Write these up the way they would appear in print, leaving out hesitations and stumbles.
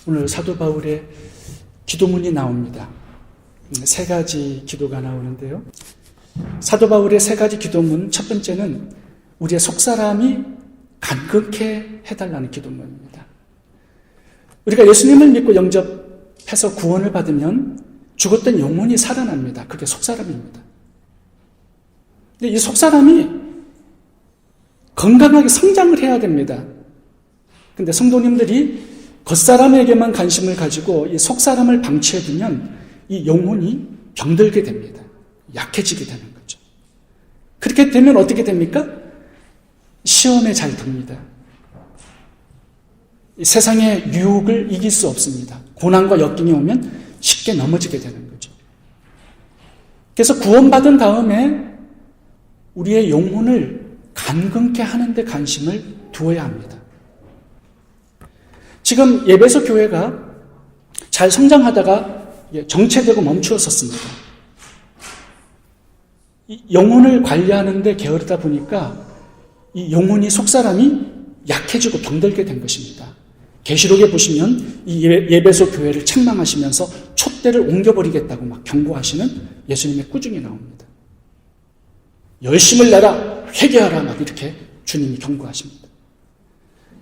오늘 사도 바울의 기도문이 나옵니다. 세 가지 기도가 나오는데요. 사도 바울의 세 가지 기도문, 첫 번째는 우리의 속사람이 간극해 해달라는 기도문입니다. 우리가 예수님을 믿고 영접해서 구원을 받으면 죽었던 영혼이 살아납니다. 그게 속사람입니다. 근데 이 속사람이 건강하게 성장을 해야 됩니다. 근데 성도님들이 겉사람에게만 관심을 가지고 이 속사람을 방치해두면 이 영혼이 병들게 됩니다. 약해지게 되는 거죠. 그렇게 되면 어떻게 됩니까? 시험에 잘 듭니다. 이 세상의 유혹을 이길 수 없습니다. 고난과 역경이 오면 쉽게 넘어지게 되는 거죠. 그래서 구원받은 다음에 우리의 영혼을 간근케 하는 데 관심을 두어야 합니다. 지금 예배소 교회가 잘 성장하다가 정체되고 멈추었었습니다. 영혼을 관리하는 데 게으르다 보니까 이 영혼이 속사람이 약해지고 병들게 된 것입니다. 계시록에 보시면 이 예배소 교회를 책망하시면서 촛대를 옮겨버리겠다고 막 경고하시는 예수님의 꾸중이 나옵니다. 열심을 내라, 회개하라, 막 이렇게 주님이 경고하십니다.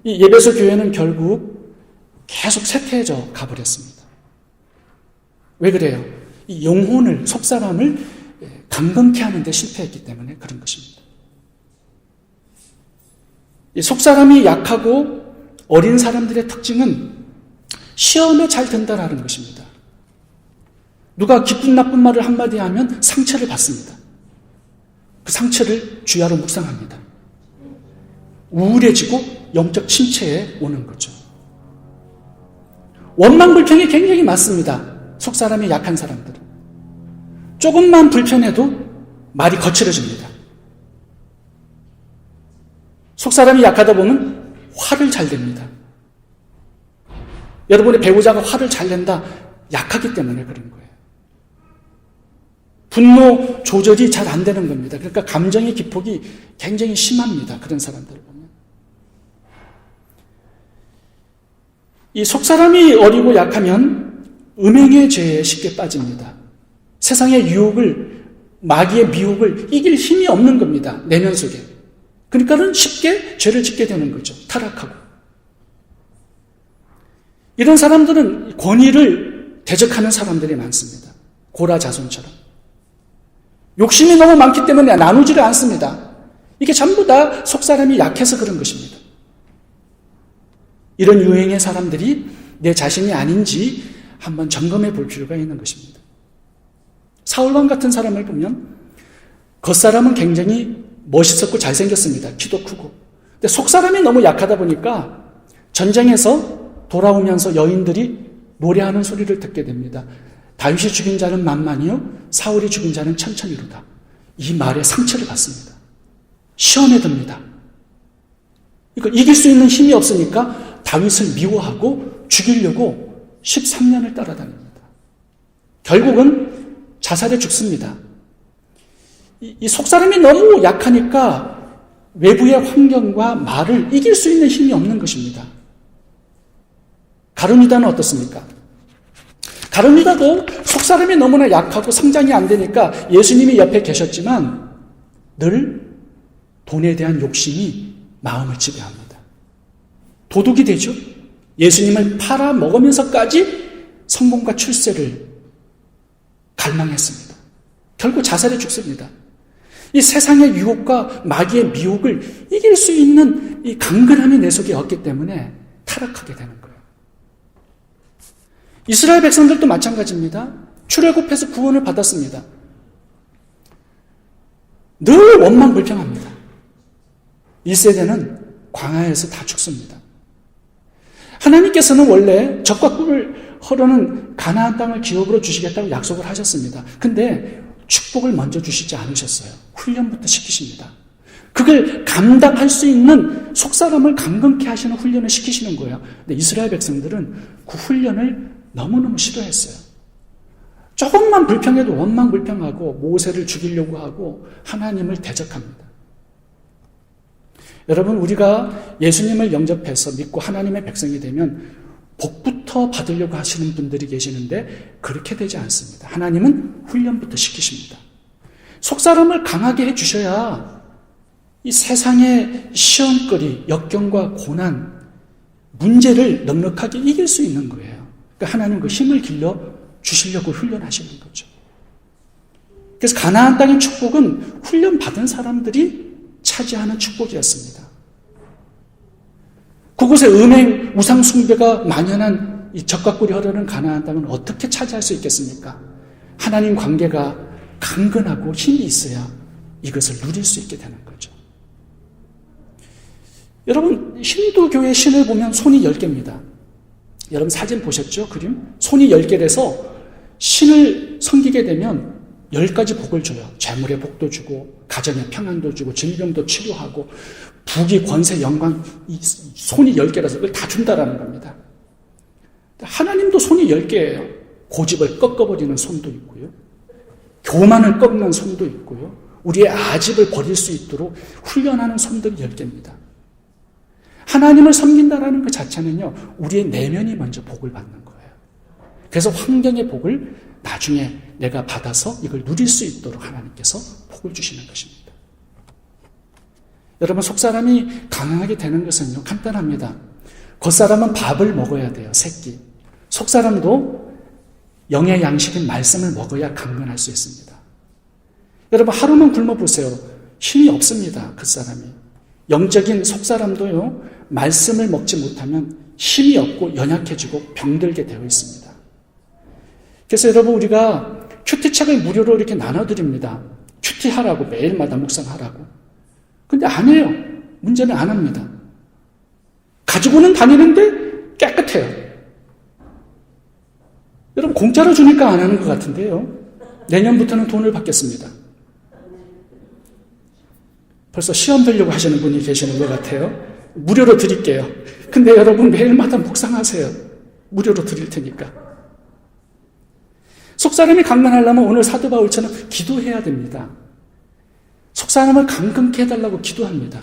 이 예배소 교회는 결국 계속 쇠퇴해져 가버렸습니다. 왜 그래요? 이 영혼을, 속사람을 강건케 하는 데 실패했기 때문에 그런 것입니다. 이 속사람이 약하고 어린 사람들의 특징은 시험에 잘 든다라는 것입니다. 누가 기쁜 나쁜 말을 한마디 하면 상처를 받습니다. 그 상처를 주야로 묵상합니다. 우울해지고 영적 침체에 오는 거죠. 원망불평이 굉장히 많습니다. 속사람이 약한 사람들은. 조금만 불편해도 말이 거칠어집니다. 속사람이 약하다 보면 화를 잘 냅니다. 여러분의 배우자가 화를 잘 낸다, 약하기 때문에 그런 거예요. 분노 조절이 잘 안 되는 겁니다. 그러니까 감정의 기폭이 굉장히 심합니다. 그런 사람들을 보면. 이 속사람이 어리고 약하면 음행의 죄에 쉽게 빠집니다. 세상의 유혹을, 마귀의 미혹을 이길 힘이 없는 겁니다. 내면 속에. 그러니까는 쉽게 죄를 짓게 되는 거죠. 타락하고. 이런 사람들은 권위를 대적하는 사람들이 많습니다. 고라 자손처럼. 욕심이 너무 많기 때문에 나누지를 않습니다. 이게 전부 다 속사람이 약해서 그런 것입니다. 이런 유행의 사람들이 내 자신이 아닌지 한번 점검해 볼 필요가 있는 것입니다. 사울왕 같은 사람을 보면 겉사람은 굉장히 멋있었고 잘생겼습니다. 키도 크고. 근데 속사람이 너무 약하다 보니까 전쟁에서 돌아오면서 여인들이 노래하는 소리를 듣게 됩니다. 다윗이 죽인 자는 만만이요 사울이 죽인 자는 천천히로다. 이 말에 상처를 받습니다. 시험에 듭니다. 그러니까 이길 수 있는 힘이 없으니까 다윗을 미워하고 죽이려고 13년을 따라다닙니다. 결국은 자살해 죽습니다. 이 속사람이 너무 약하니까 외부의 환경과 말을 이길 수 있는 힘이 없는 것입니다. 가룟유다는 어떻습니까? 가룟유다도 속사람이 너무나 약하고 성장이 안 되니까 예수님이 옆에 계셨지만 늘 돈에 대한 욕심이 마음을 지배합니다. 도둑이 되죠. 예수님을 팔아먹으면서까지 성공과 출세를 갈망했습니다. 결국 자살해 죽습니다. 이 세상의 유혹과 마귀의 미혹을 이길 수 있는 이 강건함이 내 속에 없기 때문에 타락하게 되는 거예요. 이스라엘 백성들도 마찬가지입니다. 출애굽해서 구원을 받았습니다. 늘 원망불평합니다. 1세대는 광야에서 다 죽습니다. 하나님께서는 원래 적과 꿀을 흐르는 가나안 땅을 기업으로 주시겠다고 약속을 하셨습니다. 근데 축복을 먼저 주시지 않으셨어요. 훈련부터 시키십니다. 그걸 감당할 수 있는 속사람을 강건케 하시는 훈련을 시키시는 거예요. 근데 이스라엘 백성들은 그 훈련을 너무너무 싫어했어요. 조금만 불평해도 원망불평하고 모세를 죽이려고 하고 하나님을 대적합니다. 여러분, 우리가 예수님을 영접해서 믿고 하나님의 백성이 되면 복부터 때부터 받으려고 하시는 분들이 계시는데 그렇게 되지 않습니다. 하나님은 훈련부터 시키십니다. 속사람을 강하게 해주셔야 이 세상의 시험거리, 역경과 고난, 문제를 넉넉하게 이길 수 있는 거예요. 그러니까 하나님 그 힘을 길러 주시려고 훈련하시는 거죠. 그래서 가나안 땅의 축복은 훈련받은 사람들이 차지하는 축복이었습니다. 그곳에 음행, 우상 숭배가 만연한 이 적과 꿀이 흐르는 가나안 땅은 어떻게 차지할 수 있겠습니까? 하나님 관계가 강건하고 힘이 있어야 이것을 누릴 수 있게 되는 거죠. 여러분, 힌두교의 신을 보면 손이 10개입니다. 여러분 사진 보셨죠? 그림? 손이 10개라서 신을 섬기게 되면 10가지 복을 줘요. 재물의 복도 주고, 가정의 평안도 주고, 질병도 치료하고, 부귀, 권세, 영광, 이 손이 10개라서 그걸 다 준다라는 겁니다. 하나님도 손이 10개예요. 고집을 꺾어버리는 손도 있고요. 교만을 꺾는 손도 있고요. 우리의 아집을 버릴 수 있도록 훈련하는 손들이 10개입니다. 하나님을 섬긴다라는 것 자체는요, 우리의 내면이 먼저 복을 받는 거예요. 그래서 환경의 복을 나중에 내가 받아서 이걸 누릴 수 있도록 하나님께서 복을 주시는 것입니다. 여러분, 속사람이 강하게 되는 것은요, 간단합니다. 겉사람은 밥을 먹어야 돼요, 새끼. 속사람도 영의 양식인 말씀을 먹어야 강건할 수 있습니다. 여러분, 하루만 굶어보세요. 힘이 없습니다, 그 사람이. 영적인 속사람도요, 말씀을 먹지 못하면 힘이 없고 연약해지고 병들게 되어 있습니다. 그래서 여러분, 우리가 큐티책을 무료로 이렇게 나눠드립니다. 큐티하라고, 매일마다 묵상하라고. 근데 안 해요. 문제는 안 합니다. 가지고는 다니는데 깨끗해요. 여러분, 공짜로 주니까 안 하는 것 같은데요. 내년부터는 돈을 받겠습니다. 벌써 시험 들려고 하시는 분이 계시는 것 같아요. 무료로 드릴게요. 근데 여러분, 매일마다 묵상하세요. 무료로 드릴 테니까. 속사람이 강건하려면 오늘 사도 바울처럼 기도해야 됩니다. 속사람을 강건케 해달라고 기도합니다.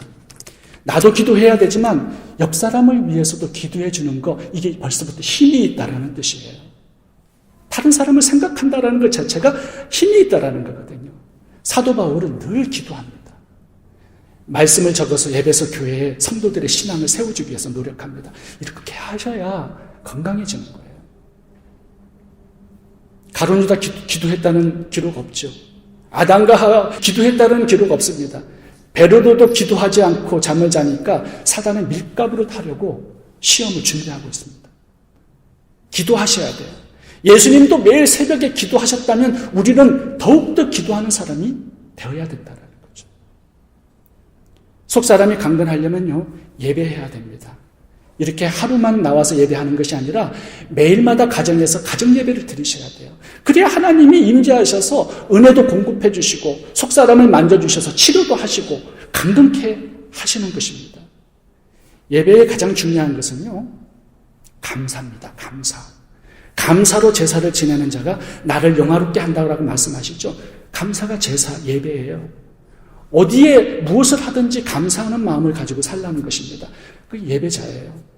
나도 기도해야 되지만 옆 사람을 위해서도 기도해 주는 거, 이게 벌써부터 힘이 있다라는 뜻이에요. 다른 사람을 생각한다라는 것 자체가 힘이 있다라는 거거든요. 사도 바울은 늘 기도합니다. 말씀을 적어서 에베소 교회에 성도들의 신앙을 세워주기 위해서 노력합니다. 이렇게 하셔야 건강해지는 거예요. 가룟 유다 기도했다는 기록 없죠. 아담과 하와 기도했다는 기록 없습니다. 베드로도 기도하지 않고 잠을 자니까 사단은 밀가부로 타려고 시험을 준비하고 있습니다. 기도하셔야 돼요. 예수님도 매일 새벽에 기도하셨다면 우리는 더욱더 기도하는 사람이 되어야 된다는 거죠. 속사람이 강건하려면요, 예배해야 됩니다. 이렇게 하루만 나와서 예배하는 것이 아니라 매일마다 가정에서 가정 예배를 드리셔야 돼요. 그래야 하나님이 임재하셔서 은혜도 공급해 주시고 속사람을 만져주셔서 치료도 하시고 강건케 하시는 것입니다. 예배의 가장 중요한 것은요, 감사입니다. 감사. 감사로 제사를 지내는 자가 나를 영화롭게 한다고 말씀하시죠. 감사가 제사, 예배예요. 어디에 무엇을 하든지 감사하는 마음을 가지고 살라는 것입니다. 그 예배자예요.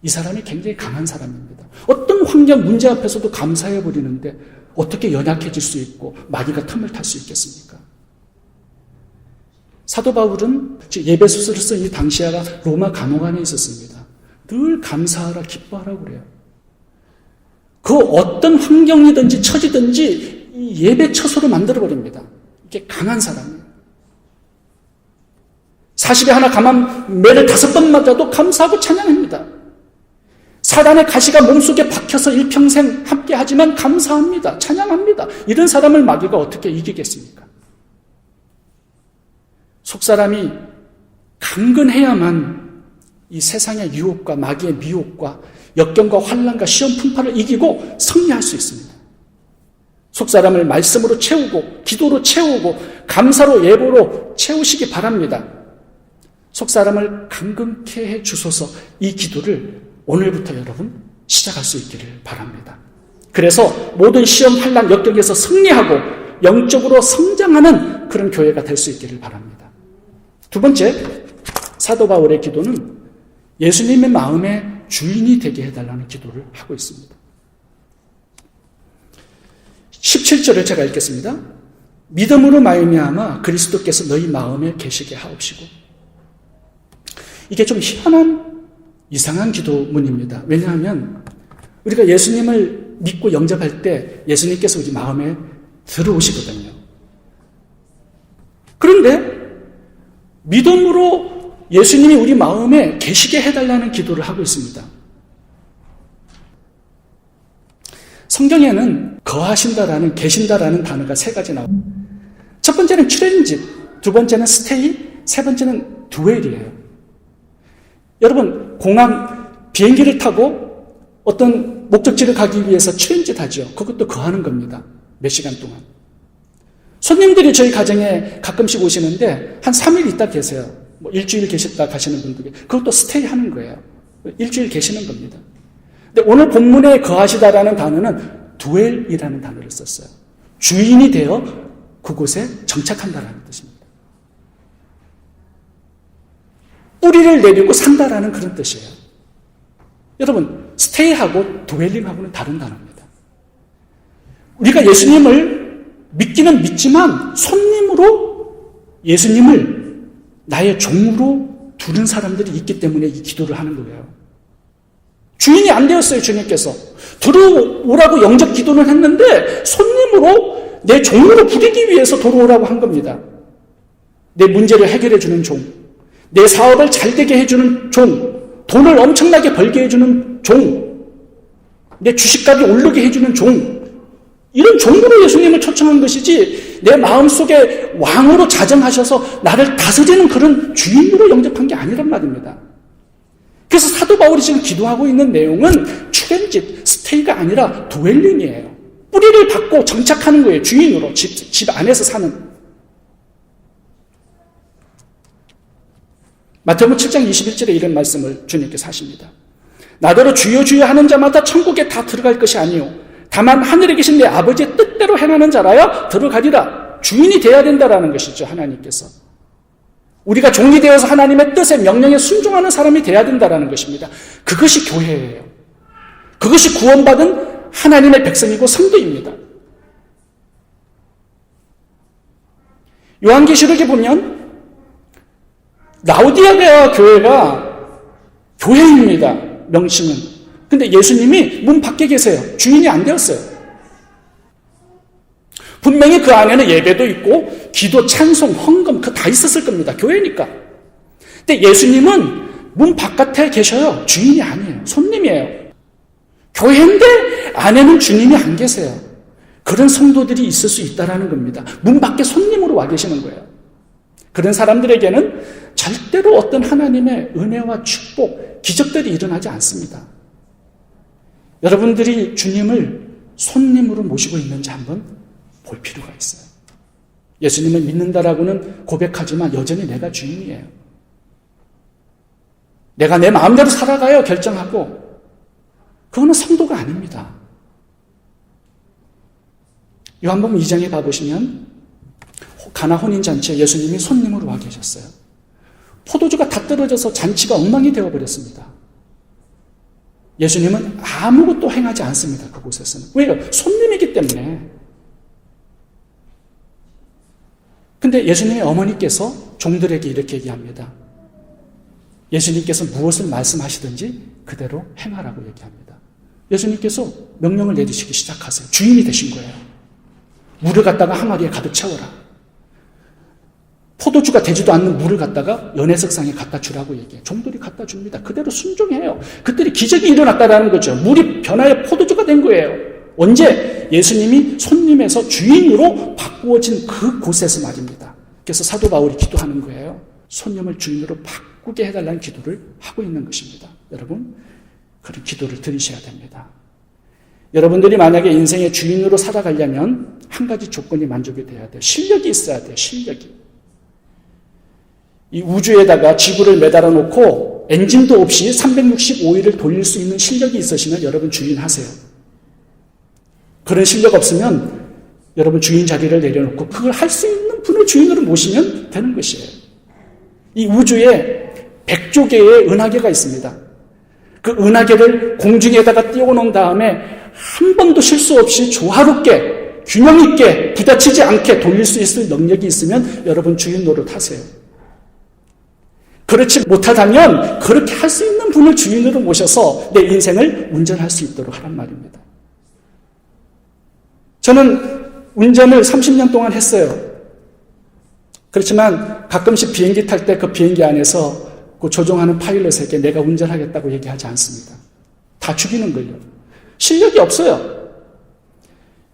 이 사람이 굉장히 강한 사람입니다. 어떤 환경, 문제 앞에서도 감사해 버리는데 어떻게 연약해질 수 있고 마귀가 틈을 탈 수 있겠습니까? 사도 바울은 예배소설을 쓴 이 당시아가 로마 감옥 안에 있었습니다. 늘 감사하라, 기뻐하라고 그래요. 그 어떤 환경이든지 처지든지 이 예배 처소로 만들어버립니다. 이게 강한 사람이에요. 40에 하나 감한 매를 5번 맞아도 감사하고 찬양합니다. 사단의 가시가 몸속에 박혀서 일평생 함께 하지만 감사합니다. 찬양합니다. 이런 사람을 마귀가 어떻게 이기겠습니까? 속사람이 강건해야만 이 세상의 유혹과 마귀의 미혹과 역경과 환난과 시험 풍파를 이기고 승리할 수 있습니다. 속사람을 말씀으로 채우고 기도로 채우고 감사로 예보로 채우시기 바랍니다. 속사람을 강건케 해 주소서, 이 기도를 오늘부터 여러분 시작할 수 있기를 바랍니다. 그래서 모든 시험, 환난, 역경에서 승리하고 영적으로 성장하는 그런 교회가 될 수 있기를 바랍니다. 두 번째, 사도 바울의 기도는 예수님의 마음에 주인이 되게 해달라는 기도를 하고 있습니다. 17절을 제가 읽겠습니다. 믿음으로 말미암아 그리스도께서 너희 마음에 계시게 하옵시고. 이게 좀 희한한 이상한 기도문입니다. 왜냐하면 우리가 예수님을 믿고 영접할 때 예수님께서 우리 마음에 들어오시거든요. 그런데 믿음으로 예수님이 우리 마음에 계시게 해달라는 기도를 하고 있습니다. 성경에는 거하신다라는, 계신다라는 단어가 세 가지 나옵니다. 첫 번째는 트랜짓, 두 번째는 스테이, 세 번째는 드웰이에요. 여러분, 공항 비행기를 타고 어떤 목적지를 가기 위해서 트랜짓 하죠. 그것도 거하는 겁니다. 몇 시간 동안. 손님들이 저희 가정에 가끔씩 오시는데 한 3일 있다 계세요. 뭐 일주일 계셨다 가시는 분들이. 그것도 스테이 하는 거예요. 일주일 계시는 겁니다. 근데 오늘 본문에 거하시다라는 단어는 드웰이라는 단어를 썼어요. 주인이 되어 그곳에 정착한다라는 뜻입니다. 뿌리를 내리고 산다라는 그런 뜻이에요. 여러분, 스테이하고 드웰링하고는 다른 단어입니다. 우리가 예수님을 믿기는 믿지만 손님으로 예수님을 나의 종으로 두는 사람들이 있기 때문에 이 기도를 하는 거예요. 주인이 안 되었어요, 주님께서. 들어오라고 영접 기도는 했는데 손님으로 내 종으로 부리기 위해서 들어오라고 한 겁니다. 내 문제를 해결해 주는 종, 내 사업을 잘 되게 해주는 종, 돈을 엄청나게 벌게 해주는 종, 내 주식값이 오르게 해주는 종, 이런 종으로 예수님을 초청한 것이지 내 마음속에 왕으로 자정하셔서 나를 다스리는 그런 주인으로 영접한 게 아니란 말입니다. 그래서 사도 바울이 지금 기도하고 있는 내용은 트랜짓, 스테이가 아니라 드웰링이에요. 뿌리를 받고 정착하는 거예요. 주인으로, 집 안에서 사는. 마태복음 7장 21절에 이런 말씀을 주님께서 하십니다. 나더러 주여 주여 하는 자마다 천국에 다 들어갈 것이 아니요 다만 하늘에 계신 내 아버지의 뜻대로 행하는 자라야 들어가리라. 주인이 돼야 된다라는 것이죠, 하나님께서. 우리가 종이 되어서 하나님의 뜻에 명령에 순종하는 사람이 돼야 된다라는 것입니다. 그것이 교회예요. 그것이 구원받은 하나님의 백성이고 성도입니다. 요한계시록에 보면 라오디게아 교회가 교회입니다. 명칭은. 근데 예수님이 문 밖에 계세요. 주인이 안 되었어요. 분명히 그 안에는 예배도 있고 기도, 찬송, 헌금 그 다 있었을 겁니다. 교회니까. 근데 예수님은 문 바깥에 계셔요. 주인이 아니에요. 손님이에요. 교회인데 안에는 주님이 안 계세요. 그런 성도들이 있을 수 있다는 겁니다. 문 밖에 손님으로 와 계시는 거예요. 그런 사람들에게는 절대로 어떤 하나님의 은혜와 축복, 기적들이 일어나지 않습니다. 여러분들이 주님을 손님으로 모시고 있는지 한번 볼 필요가 있어요. 예수님을 믿는다라고는 고백하지만 여전히 내가 주인이에요. 내가 내 마음대로 살아가요 결정하고. 그거는 성도가 아닙니다. 요한복음 2장에 봐보시면 가나 혼인잔치에 예수님이 손님으로 와 계셨어요. 포도주가 다 떨어져서 잔치가 엉망이 되어버렸습니다. 예수님은 아무것도 행하지 않습니다. 그곳에서는. 왜요? 손님이기 때문에. 근데 예수님의 어머니께서 종들에게 이렇게 얘기합니다. 예수님께서 무엇을 말씀하시든지 그대로 행하라고 얘기합니다. 예수님께서 명령을 내리시기 시작하세요. 주인이 되신 거예요. 물을 갖다가 항아리에 가득 채워라. 포도주가 되지도 않는 물을 갖다가 연회석상에 갖다 주라고 얘기해요. 종들이 갖다 줍니다. 그대로 순종해요. 그들이 기적이 일어났다라는 거죠. 물이 변하여 포도주가 된 거예요. 언제? 예수님이 손님에서 주인으로 바꾸어진 그 곳에서 말입니다. 그래서 사도 바울이 기도하는 거예요. 손님을 주인으로 바꾸게 해달라는 기도를 하고 있는 것입니다. 여러분, 그런 기도를 드리셔야 됩니다. 여러분들이 만약에 인생의 주인으로 살아가려면 한 가지 조건이 만족이 돼야 돼요. 실력이 있어야 돼요. 실력이. 이 우주에다가 지구를 매달아 놓고 엔진도 없이 365일을 돌릴 수 있는 실력이 있으시면 여러분 주인 하세요. 그런 실력 없으면 여러분 주인 자리를 내려놓고 그걸 할 수 있는 분을 주인으로 모시면 되는 것이에요. 이 우주에 100조 개의 은하계가 있습니다. 그 은하계를 공중에다가 띄워놓은 다음에 한 번도 실수 없이 조화롭게 균형 있게 부딪히지 않게 돌릴 수 있을 능력이 있으면 여러분 주인 노릇하세요. 그렇지 못하다면 그렇게 할 수 있는 분을 주인으로 모셔서 내 인생을 운전할 수 있도록 하란 말입니다. 저는 운전을 30년 동안 했어요. 그렇지만 가끔씩 비행기 탈 때 그 비행기 안에서 그 조종하는 파일럿에게 내가 운전하겠다고 얘기하지 않습니다. 다 죽이는 걸요. 실력이 없어요.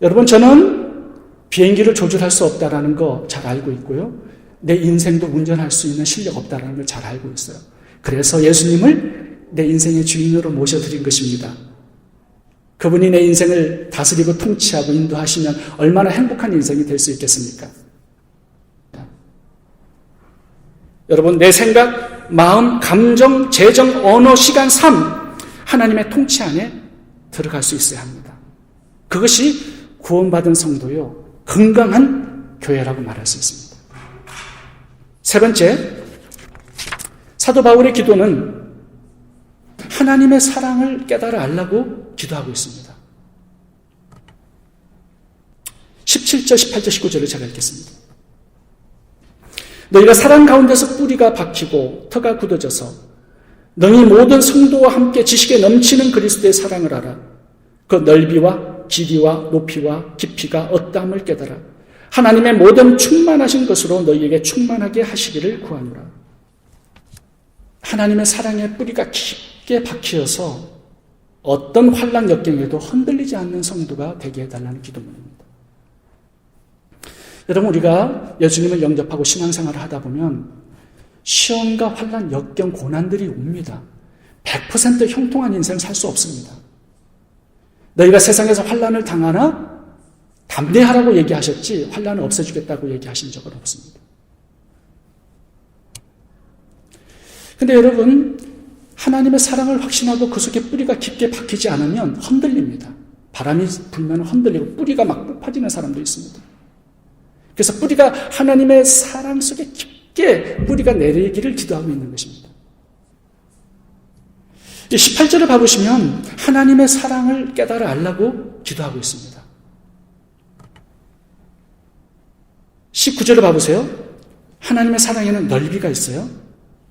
여러분, 저는 비행기를 조준할 수 없다는 거 잘 알고 있고요. 내 인생도 운전할 수 있는 실력 없다는 걸 잘 알고 있어요. 그래서 예수님을 내 인생의 주인으로 모셔드린 것입니다. 그분이 내 인생을 다스리고 통치하고 인도하시면 얼마나 행복한 인생이 될 수 있겠습니까? 여러분, 내 생각, 마음, 감정, 재정, 언어, 시간, 삶, 하나님의 통치 안에 들어갈 수 있어야 합니다. 그것이 구원받은 성도요, 건강한 교회라고 말할 수 있습니다. 세 번째, 사도 바울의 기도는 하나님의 사랑을 깨달아 알라고 기도하고 있습니다. 17절, 18절, 19절을 제가 읽겠습니다. 너희가 사랑 가운데서 뿌리가 박히고 터가 굳어져서 너희 모든 성도와 함께 지식에 넘치는 그리스도의 사랑을 알아. 그 넓이와 길이와 높이와 깊이가 어떠함을 깨달아. 하나님의 모든 충만하신 것으로 너희에게 충만하게 하시기를 구하노라. 하나님의 사랑의 뿌리가 깊게 박히어서 어떤 환난 역경에도 흔들리지 않는 성도가 되게 해달라는 기도문입니다. 여러분, 우리가 예수님을 영접하고 신앙생활을 하다 보면 시험과 환난, 역경, 고난들이 옵니다. 100% 형통한 인생 살 수 없습니다. 너희가 세상에서 환난을 당하나 담대하라고 얘기하셨지 환난을 없애주겠다고 얘기하신 적은 없습니다. 근데 여러분, 하나님의 사랑을 확신하고 그 속에 뿌리가 깊게 박히지 않으면 흔들립니다. 바람이 불면 흔들리고 뿌리가 막 뽑아지는 사람도 있습니다. 그래서 뿌리가 하나님의 사랑 속에 깊게 뿌리가 내리기를 기도하고 있는 것입니다. 18절을 봐보시면 하나님의 사랑을 깨달아 알라고 기도하고 있습니다. 19절을 봐보세요. 하나님의 사랑에는 넓이가 있어요.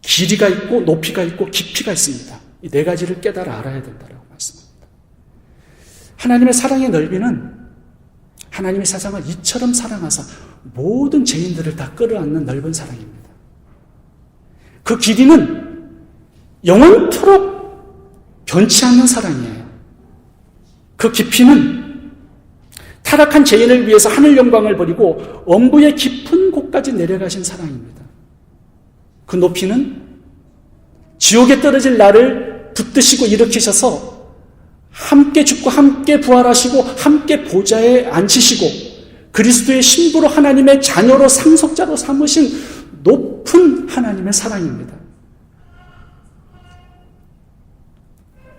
길이가 있고 높이가 있고 깊이가 있습니다. 이 네 가지를 깨달아 알아야 된다고 말씀합니다. 하나님의 사랑의 넓이는 하나님의 세상을 이처럼 사랑하사 모든 죄인들을 다 끌어안는 넓은 사랑입니다. 그 길이는 영원토록 변치 않는 사랑이에요. 그 깊이는 타락한 죄인을 위해서 하늘 영광을 버리고 엄부의 깊은 곳까지 내려가신 사랑입니다. 그 높이는 지옥에 떨어질 나를 붙드시고 일으키셔서 함께 죽고 함께 부활하시고 함께 보좌에 앉히시고 그리스도의 신부로 하나님의 자녀로 상속자로 삼으신 높은 하나님의 사랑입니다.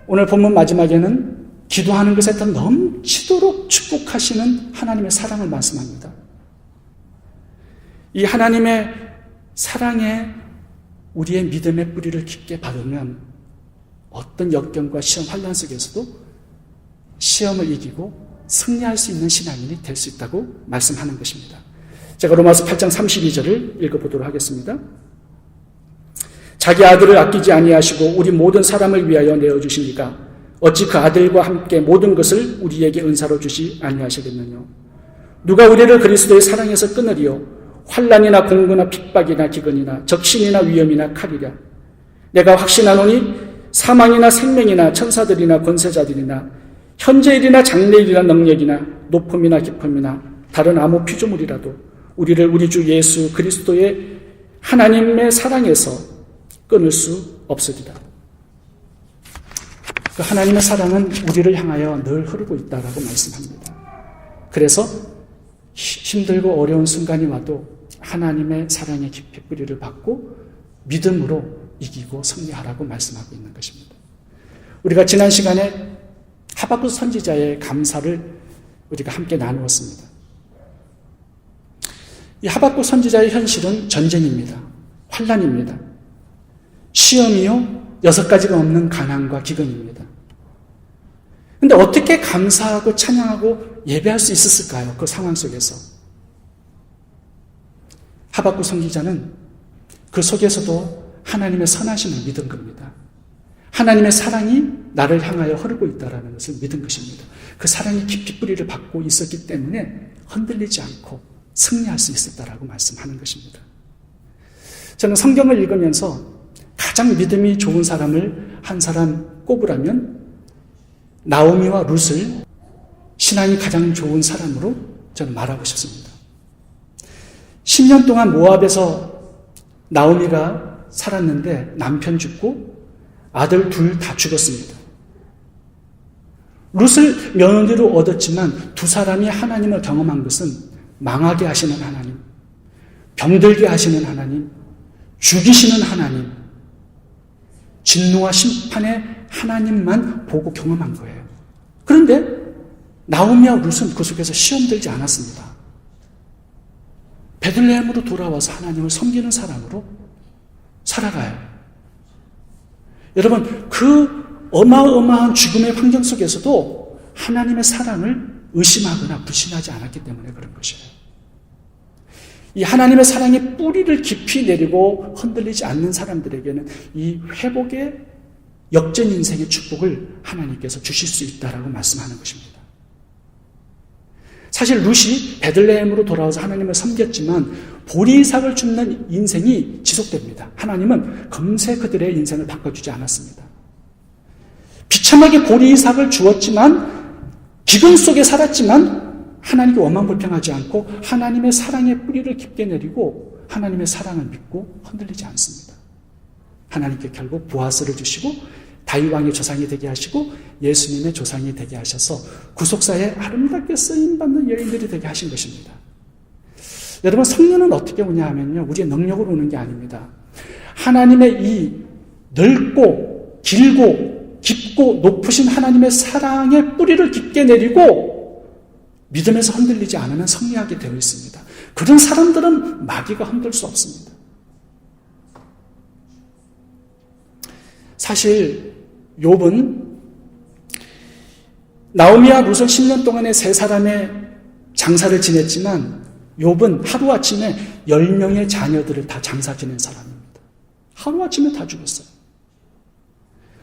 오늘 본문 마지막에는 기도하는 것에 더 넘치도록 축복하시는 하나님의 사랑을 말씀합니다. 이 하나님의 사랑에 우리의 믿음의 뿌리를 깊게 박으면 어떤 역경과 시험, 환난 속에서도 시험을 이기고 승리할 수 있는 신앙인이 될 수 있다고 말씀하는 것입니다. 제가 로마서 8장 32절을 읽어보도록 하겠습니다. 자기 아들을 아끼지 아니하시고 우리 모든 사람을 위하여 내어주시니까 어찌 그 아들과 함께 모든 것을 우리에게 은사로 주시 아니하시겠느냐. 누가 우리를 그리스도의 사랑에서 끊으리요. 환난이나 공고나 핍박이나 기근이나 적신이나 위험이나 칼이랴. 내가 확신하노니 사망이나 생명이나 천사들이나 권세자들이나 현재일이나 장래일이나 능력이나 높음이나 깊음이나 다른 아무 피조물이라도 우리를 우리 주 예수 그리스도의 하나님의 사랑에서 끊을 수 없으리라. 그 하나님의 사랑은 우리를 향하여 늘 흐르고 있다라고 말씀합니다. 그래서 힘들고 어려운 순간이 와도 하나님의 사랑의 깊이 뿌리를 받고 믿음으로 이기고 승리하라고 말씀하고 있는 것입니다. 우리가 지난 시간에 하박국 선지자의 감사를 우리가 함께 나누었습니다. 이 하박국 선지자의 현실은 전쟁입니다. 환난입니다. 시험이요, 6가지가 없는 가난과 기근입니다. 근데 어떻게 감사하고 찬양하고 예배할 수 있었을까요? 그 상황 속에서. 하박국 선지자는 그 속에서도 하나님의 선하심을 믿은 겁니다. 하나님의 사랑이 나를 향하여 흐르고 있다는 것을 믿은 것입니다. 그 사랑이 깊이 뿌리를 받고 있었기 때문에 흔들리지 않고 승리할 수 있었다라고 말씀하는 것입니다. 저는 성경을 읽으면서 가장 믿음이 좋은 사람을 한 사람 꼽으라면 나오미와 룻을 신앙이 가장 좋은 사람으로 저는 말하고 싶습니다. 10년 동안 모압에서 나오미가 살았는데 남편 죽고 아들 둘 다 죽었습니다. 룻을 며느리로 얻었지만 두 사람이 하나님을 경험한 것은 망하게 하시는 하나님, 병들게 하시는 하나님, 죽이시는 하나님, 진노와 심판의 하나님만 보고 경험한 거예요. 그런데 나오미와 룻은 그 속에서 시험 들지 않았습니다. 베들레헴으로 돌아와서 하나님을 섬기는 사람으로 살아가요. 여러분, 그 어마어마한 죽음의 환경 속에서도 하나님의 사랑을 의심하거나 불신하지 않았기 때문에 그런 것이에요. 이 하나님의 사랑이 뿌리를 깊이 내리고 흔들리지 않는 사람들에게는 이 회복의 역전 인생의 축복을 하나님께서 주실 수 있다라고 말씀하는 것입니다. 사실 룻이 베들레헴으로 돌아와서 하나님을 섬겼지만 보리삭을 줍는 인생이 지속됩니다. 하나님은 금세 그들의 인생을 바꿔주지 않았습니다. 비참하게 보리삭을 주었지만 기근 속에 살았지만 하나님께 원망불평하지 않고 하나님의 사랑의 뿌리를 깊게 내리고 하나님의 사랑을 믿고 흔들리지 않습니다. 하나님께 결국 보아스를 주시고 다윗 왕의 조상이 되게 하시고 예수님의 조상이 되게 하셔서 구속사에 아름답게 쓰임받는 여인들이 되게 하신 것입니다. 여러분, 성령은 어떻게 오냐 하면요, 우리의 능력으로 오는 게 아닙니다. 하나님의 이 넓고 길고 깊고 높으신 하나님의 사랑의 뿌리를 깊게 내리고 믿음에서 흔들리지 않으면 승리하게 되어 있습니다. 그런 사람들은 마귀가 흔들 수 없습니다. 사실 욥은 나오미와 룻은 10년 동안의 세 사람의 장사를 지냈지만 욥은 하루아침에 10명의 자녀들을 다 장사 지낸 사람입니다. 하루아침에 다 죽었어요.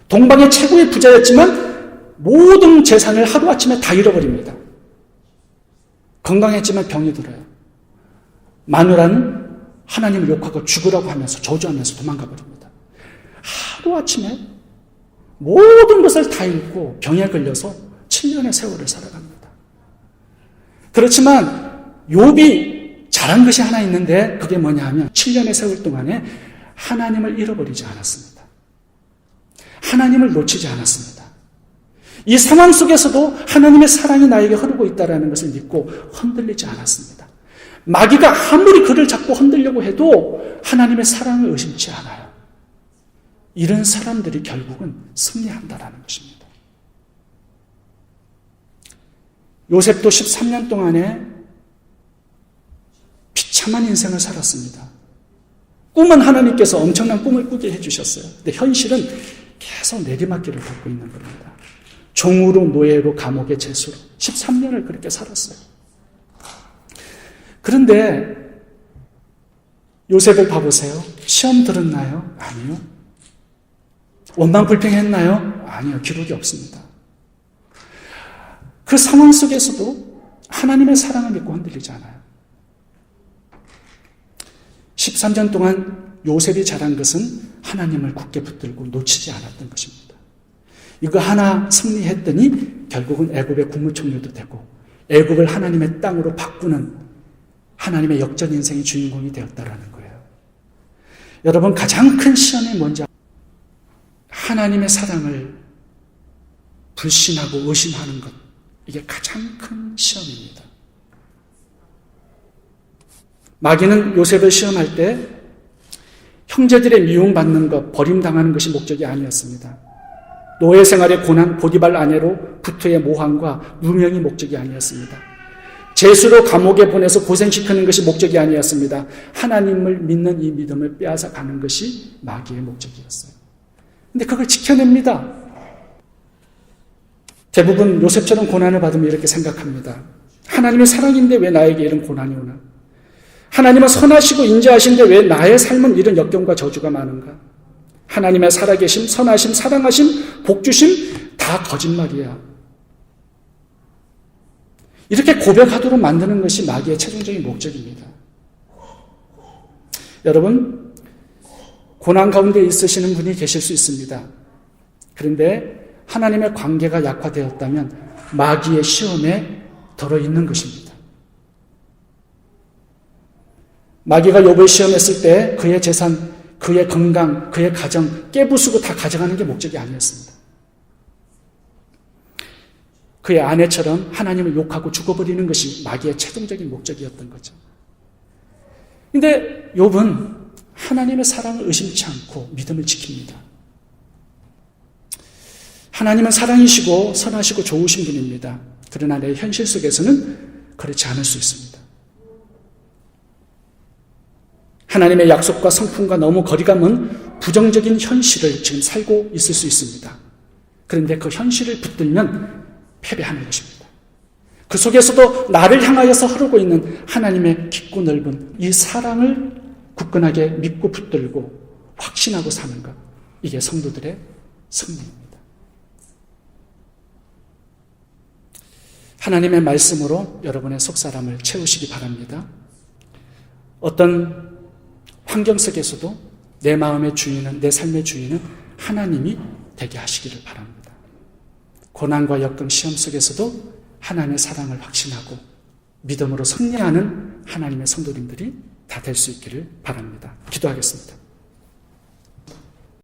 동방의 최고의 부자였지만 모든 재산을 하루아침에 다 잃어버립니다. 건강했지만 병이 들어요. 마누라는 하나님을 욕하고 죽으라고 하면서 저주하면서 도망가 버립니다. 하루아침에 모든 것을 다 잃고 병에 걸려서 7년의 세월을 살아갑니다. 그렇지만 욥이 잘한 것이 하나 있는데 그게 뭐냐 하면 7년의 세월 동안에 하나님을 잃어버리지 않았습니다. 하나님을 놓치지 않았습니다. 이 상황 속에서도 하나님의 사랑이 나에게 흐르고 있다는 것을 믿고 흔들리지 않았습니다. 마귀가 아무리 그를 잡고 흔들려고 해도 하나님의 사랑을 의심치 않아요. 이런 사람들이 결국은 승리한다라는 것입니다. 요셉도 13년 동안에 비참한 인생을 살았습니다. 꿈은 하나님께서 엄청난 꿈을 꾸게 해주셨어요. 근데 현실은 계속 내리막길을 걷고 있는 겁니다. 종으로 노예로 감옥의 죄수로 13년을 그렇게 살았어요. 그런데 요셉을 봐보세요. 시험 들었나요? 아니요. 원망불평했나요? 아니요. 기록이 없습니다. 그 상황 속에서도 하나님의 사랑을 믿고 흔들리지 않아요. 13년 동안 요셉이 잘한 것은 하나님을 굳게 붙들고 놓치지 않았던 것입니다. 이거 하나 승리했더니 결국은 애굽의 국무총리도 되고 애굽을 하나님의 땅으로 바꾸는 하나님의 역전 인생의 주인공이 되었다라는 거예요. 여러분, 가장 큰 시험이 뭔지 하나님의 사랑을 불신하고 의심하는 것, 이게 가장 큰 시험입니다. 마귀는 요셉을 시험할 때 형제들의 미움받는 것, 버림당하는 것이 목적이 아니었습니다. 노예 생활의 고난, 보디발 아내로 부트의 모함과 누명이 목적이 아니었습니다. 죄수로 감옥에 보내서 고생시키는 것이 목적이 아니었습니다. 하나님을 믿는 이 믿음을 빼앗아 가는 것이 마귀의 목적이었어요. 근데 그걸 지켜냅니다. 대부분 요셉처럼 고난을 받으면 이렇게 생각합니다. 하나님의 사랑인데 왜 나에게 이런 고난이 오나? 하나님은 선하시고 인자하신데 왜 나의 삶은 이런 역경과 저주가 많은가? 하나님의 살아계심, 선하심, 사랑하심, 복주심 다 거짓말이야. 이렇게 고백하도록 만드는 것이 마귀의 최종적인 목적입니다. 여러분, 고난 가운데 있으시는 분이 계실 수 있습니다. 그런데 하나님의 관계가 약화되었다면 마귀의 시험에 들어있는 것입니다. 마귀가 욥을 시험했을 때 그의 재산, 그의 건강, 그의 가정 깨부수고 다 가져가는 게 목적이 아니었습니다. 그의 아내처럼 하나님을 욕하고 죽어버리는 것이 마귀의 최종적인 목적이었던 거죠. 근데 욥은 하나님의 사랑을 의심치 않고 믿음을 지킵니다. 하나님은 사랑이시고 선하시고 좋으신 분입니다. 그러나 내 현실 속에서는 그렇지 않을 수 있습니다. 하나님의 약속과 성품과 너무 거리가 먼 부정적인 현실을 지금 살고 있을 수 있습니다. 그런데 그 현실을 붙들면 패배하는 것입니다. 그 속에서도 나를 향하여서 흐르고 있는 하나님의 깊고 넓은 이 사랑을 굳건하게 믿고 붙들고 확신하고 사는 것, 이게 성도들의 승리입니다. 하나님의 말씀으로 여러분의 속사람을 채우시기 바랍니다. 어떤 환경 속에서도 내 마음의 주인은, 내 삶의 주인은 하나님이 되게 하시기를 바랍니다. 고난과 역경 시험 속에서도 하나님의 사랑을 확신하고 믿음으로 승리하는 하나님의 성도님들이 다 될 수 있기를 바랍니다. 기도하겠습니다.